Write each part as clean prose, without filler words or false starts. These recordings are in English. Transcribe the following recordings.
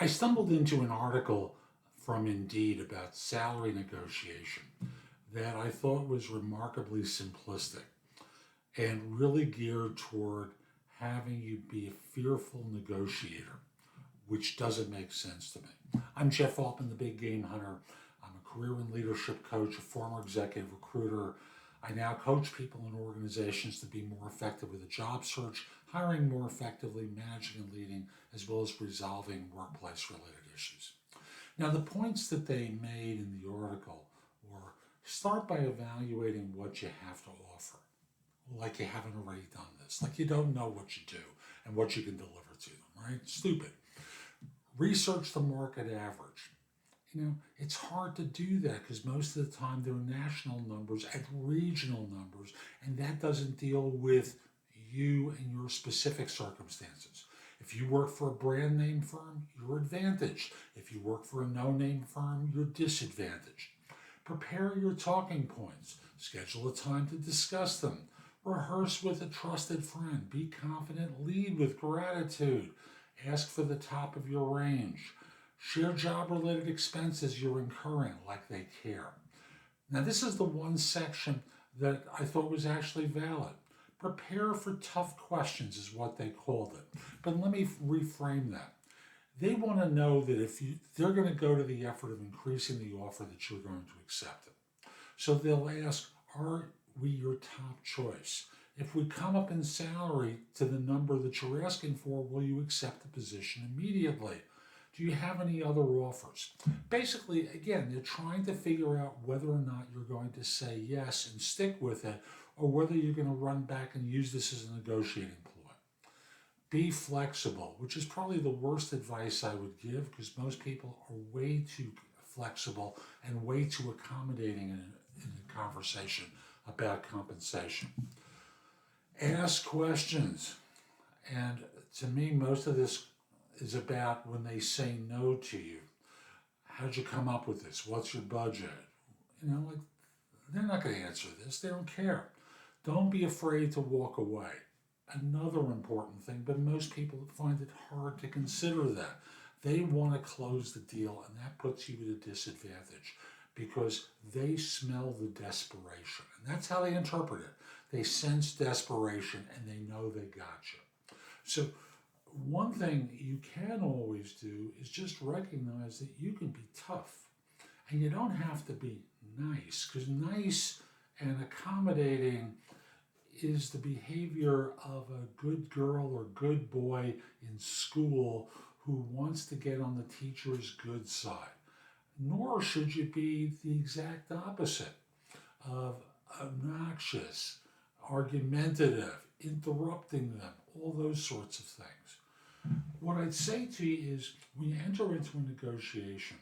I stumbled into an article from Indeed about salary negotiation that I thought was remarkably simplistic and really geared toward having you be a fearful negotiator, which doesn't make sense to me. I'm Jeff Altman, the Big Game Hunter. I'm a career and leadership coach, a former executive recruiter. I now coach people in organizations to be more effective with a job search, hiring more effectively, managing and leading, as well as resolving workplace related issues. Now, the points that they made in the article were start by evaluating what you have to offer, like you haven't already done this, like you don't know what you do and what you can deliver to them, right? Stupid. Research the market average. It's hard to do that because most of the time they're national numbers and regional numbers, and that doesn't deal with you and your specific circumstances. If you work for a brand name firm, you're advantaged. If you work for a no name firm, you're disadvantaged. Prepare your talking points. Schedule a time to discuss them. Rehearse with a trusted friend. Be confident. Lead with gratitude. Ask for the top of your range. Share job-related expenses you're incurring like they care. Now, this is the one section that I thought was actually valid. Prepare for tough questions is what they called it. But let me reframe that. They want to know that they're going to go to the effort of increasing the offer that you're going to accept it. So they'll ask, are we your top choice? If we come up in salary to the number that you're asking for, will you accept the position immediately? Do you have any other offers? Basically, again, they're trying to figure out whether or not you're going to say yes and stick with it, or whether you're going to run back and use this as a negotiating ploy. Be flexible, which is probably the worst advice I would give because most people are way too flexible and way too accommodating in a conversation about compensation. Ask questions. And to me, most of this is about when they say no to you. How'd you come up with this? What's your budget? Like they're not going to answer this. They don't care. Don't be afraid to walk away. Another important thing, but most people find it hard to consider that. They want to close the deal, and that puts you at a disadvantage because they smell the desperation. And that's how they interpret it. They sense desperation and they know they got you. So one thing you can always do is just recognize that you can be tough and you don't have to be nice, because nice and accommodating is the behavior of a good girl or good boy in school who wants to get on the teacher's good side. Nor should you be the exact opposite of obnoxious, argumentative, interrupting them, all those sorts of things. What I'd say to you is when you enter into a negotiation,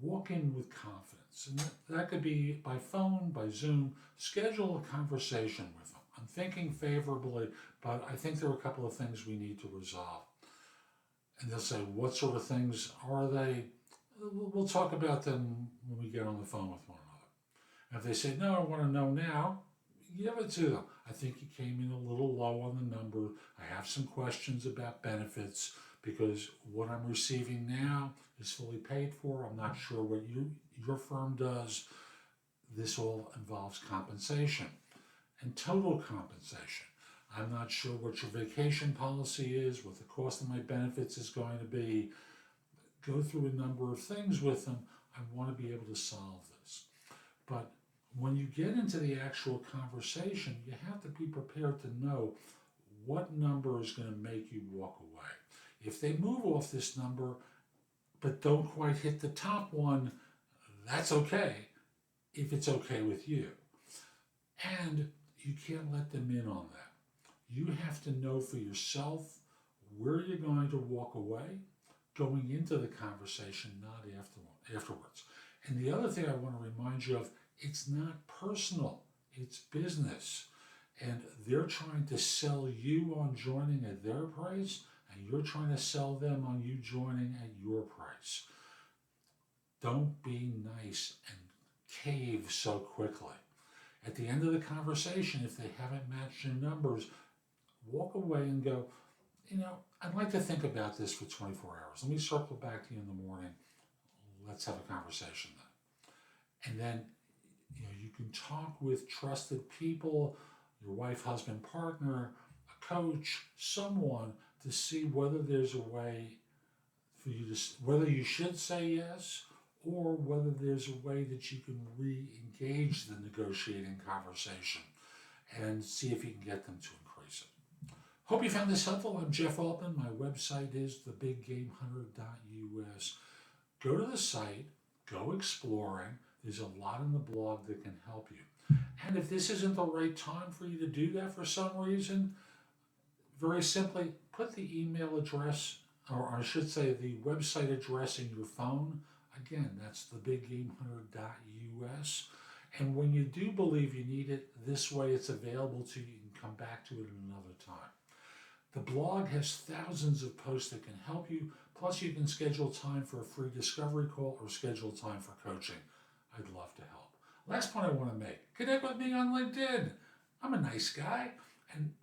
walk in with confidence. And that could be by phone, by Zoom. Schedule a conversation with them. I'm thinking favorably, but I think there are a couple of things we need to resolve. And they'll say, what sort of things are they? We'll talk about them when we get on the phone with one another. And if they say, no, I want to know now, give it to them. I think you came in a little low on the number. I have some questions about benefits because what I'm receiving now is fully paid for. I'm not sure what your firm does. This all involves compensation and total compensation. I'm not sure what your vacation policy is, what the cost of my benefits is going to be. Go through a number of things with them. I want to be able to solve this. But when you get into the actual conversation, you have to be prepared to know what number is going to make you walk away. If they move off this number but don't quite hit the top one, that's okay if it's okay with you. And you can't let them in on that. You have to know for yourself where you're going to walk away going into the conversation, not afterwards. And the other thing I want to remind you of, it's not personal, it's business. And they're trying to sell you on joining at their price, and you're trying to sell them on you joining at your price. Don't be nice and cave so quickly. At the end of the conversation, if they haven't matched your numbers, walk away and go, I'd like to think about this for 24 hours. Let me circle back to you in the morning. Let's have a conversation then. And then, you can talk with trusted people, your wife, husband, partner, a coach, someone to see whether there's a way for you to, whether you should say yes or whether there's a way that you can re-engage the negotiating conversation and see if you can get them to increase it. Hope you found this helpful. I'm Jeff Altman. My website is thebiggamehunter.us. Go to the site, go exploring. There's a lot in the blog that can help you. And if this isn't the right time for you to do that for some reason, very simply put the email address, or I should say the website address in your phone. Again, that's thebiggamehunter.us. And when you do believe you need it, this way it's available to you. You can come back to it at another time. The blog has thousands of posts that can help you. Plus, you can schedule time for a free discovery call or schedule time for coaching. I'd love to help. Last point I want to make, connect with me on LinkedIn. I'm a nice guy, and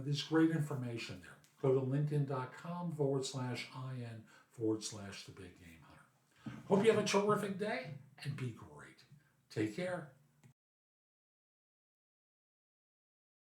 there's great information there. Go to linkedin.com/IN/the Big Game Hunter. Hope you have a terrific day and be great. Take care.